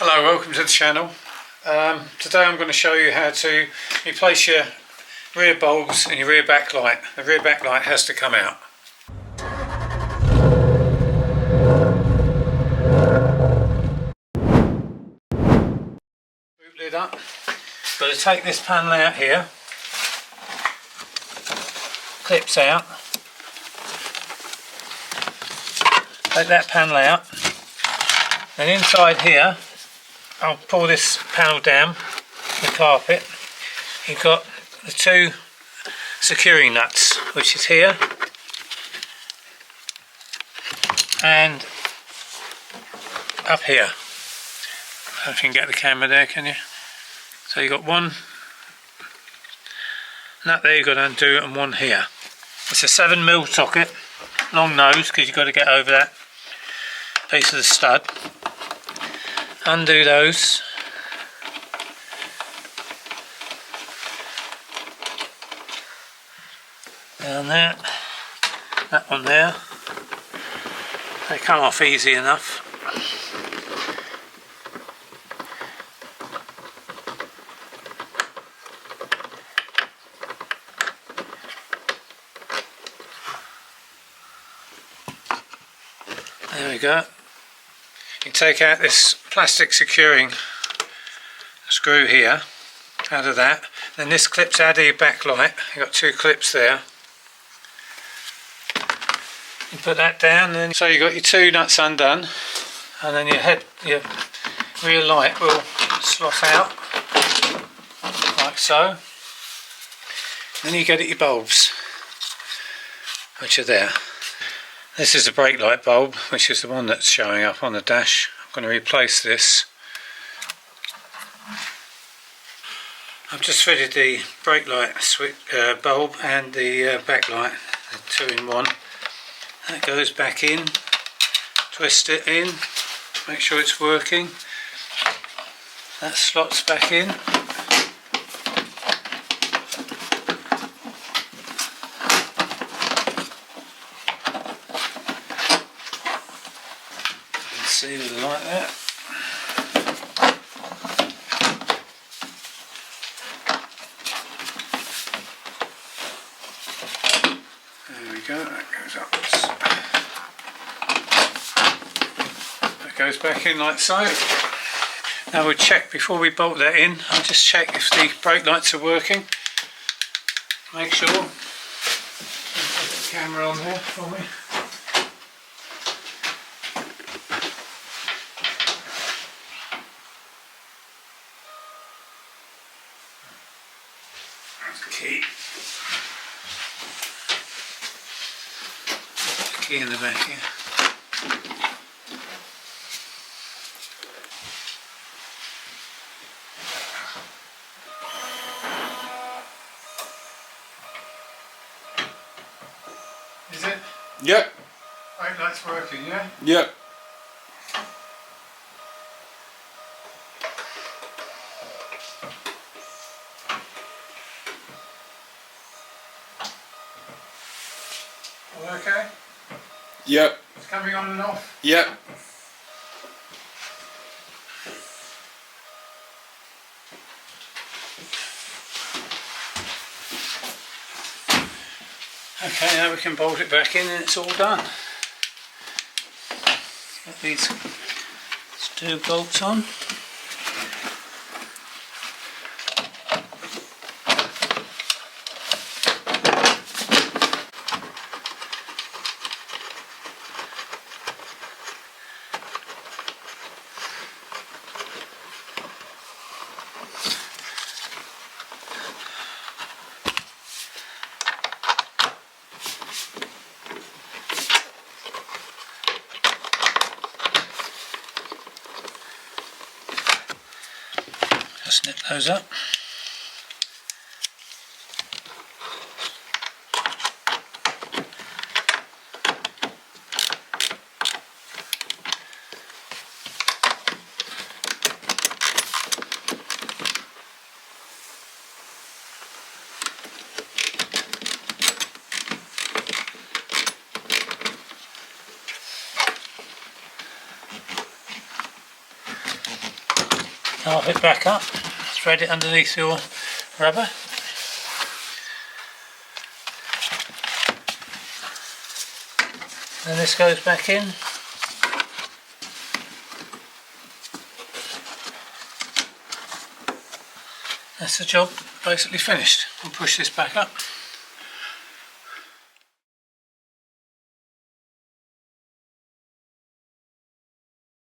Hello, welcome to the channel. Today I'm going to show you how to replace your rear bulbs and your rear backlight. The rear backlight has to come out. Boot lid up. Got to take this panel out here. Clips out. Take that panel out. And inside here, I'll pull this panel down, the carpet. You've got the two securing nuts, which is here and up here. I don't know if you can get the camera there, can you? So you've got one nut there you've got to undo, and one here. It's a 7mm socket, long nose, because you've got to get over that piece of the stud. Undo those. Down there, that one there. They come off easy enough. There we go. You take out this plastic securing screw here out of that, then this clips out of your backlight. You've got two clips there. You put that down, and so you've got your two nuts undone, and then your rear light will slot out like so. Then you get at your bulbs, which are there. This is the brake light bulb, which is the one that's showing up on the dash. I'm going to replace this. I've just fitted the brake light bulb and the backlight, the 2-in-1. That goes back in, twist it in, make sure it's working. That slots back in. See with the light there. There we go, that goes up. That goes back in like so. Now we'll check before we bolt that in. I'll just check if the brake lights are working. Make sure. Put the camera on there for me. Key. Key in the back here. Is it? Yep. Brake light's working, yeah? Yep. All okay? Yep. It's coming on and off? Yep. Okay, now we can bolt it back in and it's all done. Get these two bolts on. Snip those up. Carve it back up, thread it underneath your rubber. Then this goes back in. That's the job basically finished. We'll push this back up.